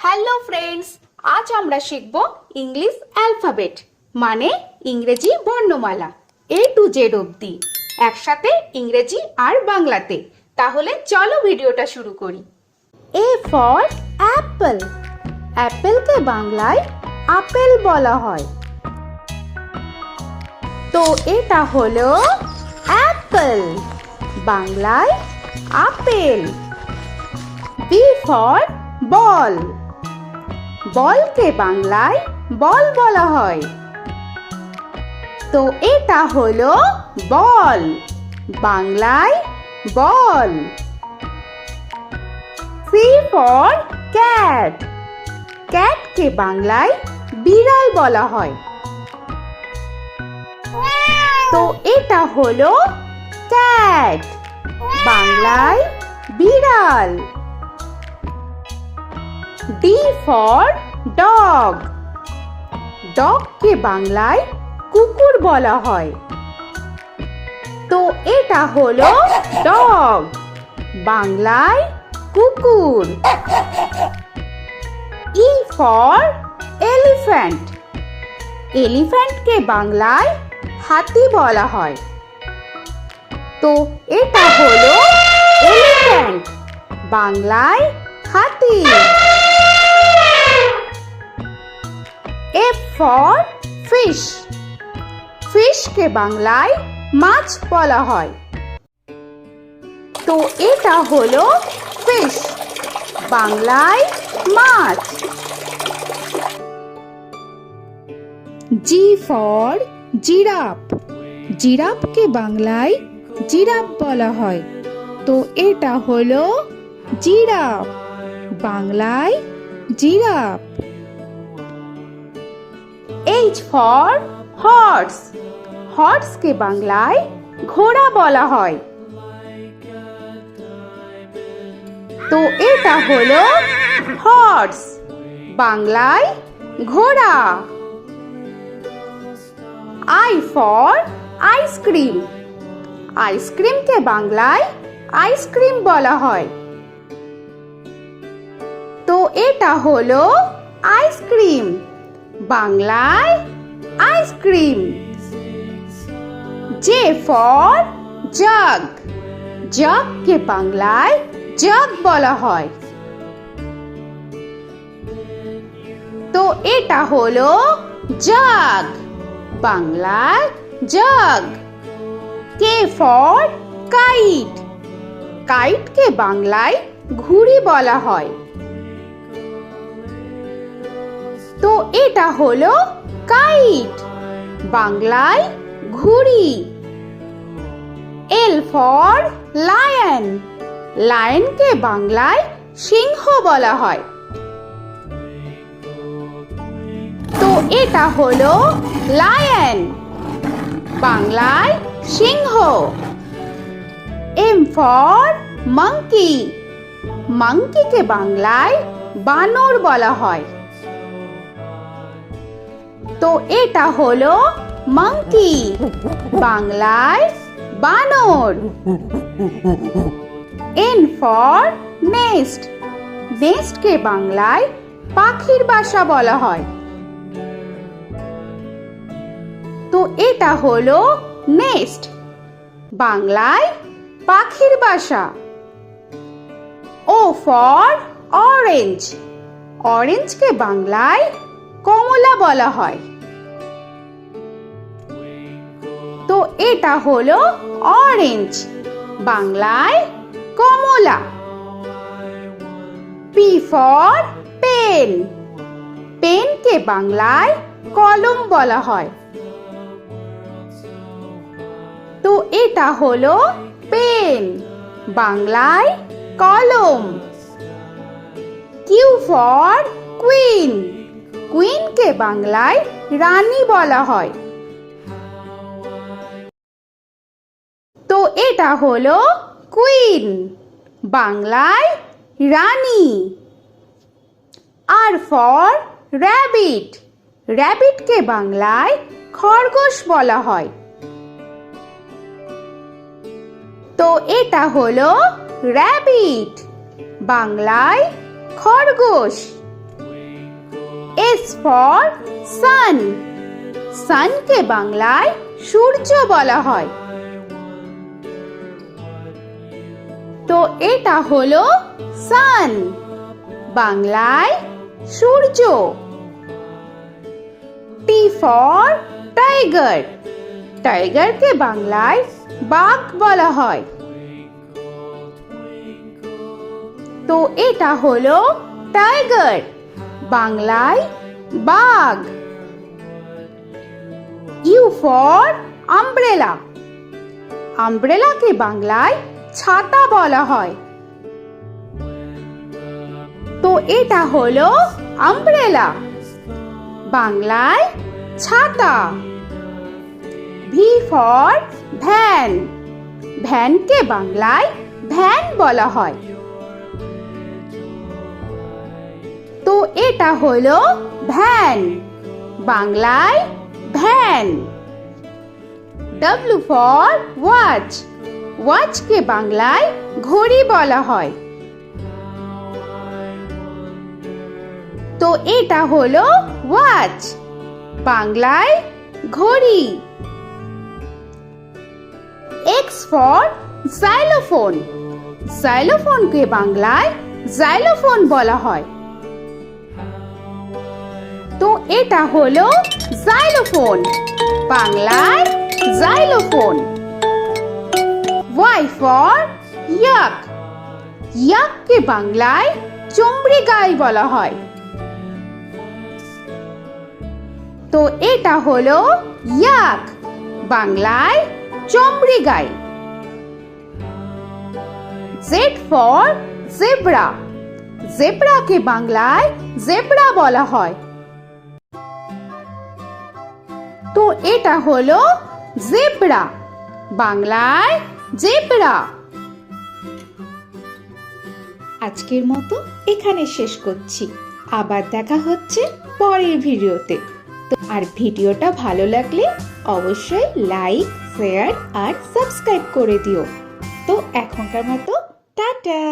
Hello friends, আজ আমরা শিখব ইংলিশ অ্যালফাবেট মানে ইংরেজি বর্ণমালা A to Z অবধি একসাথে ইংরেজি আর বাংলাতে। তাহলে চলো ভিডিওটা শুরু করি। A for Apple. অ্যাপেলকে বাংলায় আপেল বলা হয়, তো এটা হলো অ্যাপল, বাংলায় আপেল। B for বল। বলকে বাংলায় বল বলা হয়, তো এটা হলো বল, বাংলায় বল। C for cat. ক্যাটকে বাংলায় বিড়াল বলা হয়, তো এটা হলো ক্যাট, বাংলায় বিড়াল। D for dog. ডগকে বাংলায় কুকুর বলা হয়, তো এটা হলো ডগ, বাংলায় কুকুর। E for elephant. এলিফ্যান্টকে বাংলায় হাতি বলা হয়, তো এটা হলো এলিফ্যান্ট, বাংলায় হাতি। F for fish. ফিশকে বাংলায় মাছ বলা হয়, তো এটা হলো ফিশ, বাংলায় মাছ। G for giraffe. জিরাফকে বাংলায় জিরাফ বলা হয়, তো এটা হলো জিরাফ, বাংলায় জিরাফ। H for horse. হর্সকে বাংলায় ঘোড়া বলা হয়, তো এটা হলো হর্স, বাংলায় ঘোড়া। I for ice cream. আইসক্রিমকে বাংলায় আইসক্রিম বলা হয়, তো এটা হলো আইসক্রিম, বাংলায় আইসক্রিম। J for jug. জাগকে বাংলায় জাগ বলা হয়, তো এটা হলো জাগ, বাংলায় জাগ। K for kite. কাইটকে বাংলায় ঘুড়ি বলা হয়, তো এটা হলো কাইট, বাংলায় ঘুড়ি। L for lion. লায়নকে বাংলায় সিংহ বলা হয়, তো এটা হলো লায়ন, বাংলায় সিংহ। M for monkey. মাঙ্কিকে বাংলায় বানর বলা হয়, তো এটা হলো মাঙ্কি, বাংলায় বানর। N for nest. নেস্টকে বাংলায় পাখির বাসা বলা হয়, তো এটা হলো নেস্ট, বাংলায় পাখির বাসা। O for orange. অরেঞ্জকে বাংলায় কমলা বলা হয়, তো এটা হলো অরেঞ্জ, বাংলায় কমলা। P for pen. পেনকে বাংলায় কলম বলা হয়, তো এটা হলো পেন, বাংলায় কলম। Q for queen. কুইনকে বাংলায় রানী বলা হয়, তো এটা হলো কুইন, বাংলায় রানী। R for rabbit. র‍্যাবিটকে বাংলায় খরগোশ বলা হয়, তো এটা হলো র‍্যাবিট, বাংলায় খরগোশ। S for sun. সানকে বাংলায় সূর্য বলা হয়। তো এটা হলো সান, বাংলায় সূর্য। T for tiger. টাইগারকে বাংলায় বাঘ বলা হয়। তো এটা হলো টাইগার, বাংলায় বাঘ। U for umbrella. আমব্রেলাকে বাংলায় ছাতা বলা হয়। তো এটা হলো আমব্রেলা, বাংলায় ছাতা। V for van. ভ্যানকে বাংলায় ভ্যান বলা হয়। তো এটা হলো ভ্যান, বাংলায় ভ্যান। W for watch. ওয়াচকে বাংলায় ঘড়ি বলা হয়। তো এটা হলো ওয়াচ, বাংলায় ঘড়ি। X for xylophone. xylophone-কে বাংলায় জাইলোফোন বলা হয়। তো এটা হলো জাইলোফোন, বাংলায় জাইলোফোন। Y for yak. ইয়াককে বাংলায় চমড়ি গাই বলা হয়। তো এটা হলো ইয়াক, বাংলায় চমড়ি গাই। Z for zebra. জেব্রাকে বাংলায় জেব্রা বলা হয়। তো এটা হলো জেব্রা, বাংলায় জেব্রা। আজকের মতো এখানে শেষ করছি। আবার দেখা হচ্ছে পরের ভিডিওতে। তো আর ভিডিওটা ভালো লাগলে অবশ্যই লাইক, শেয়ার আর সাবস্ক্রাইব করে দিও। তো এখনকার মতো টাটা।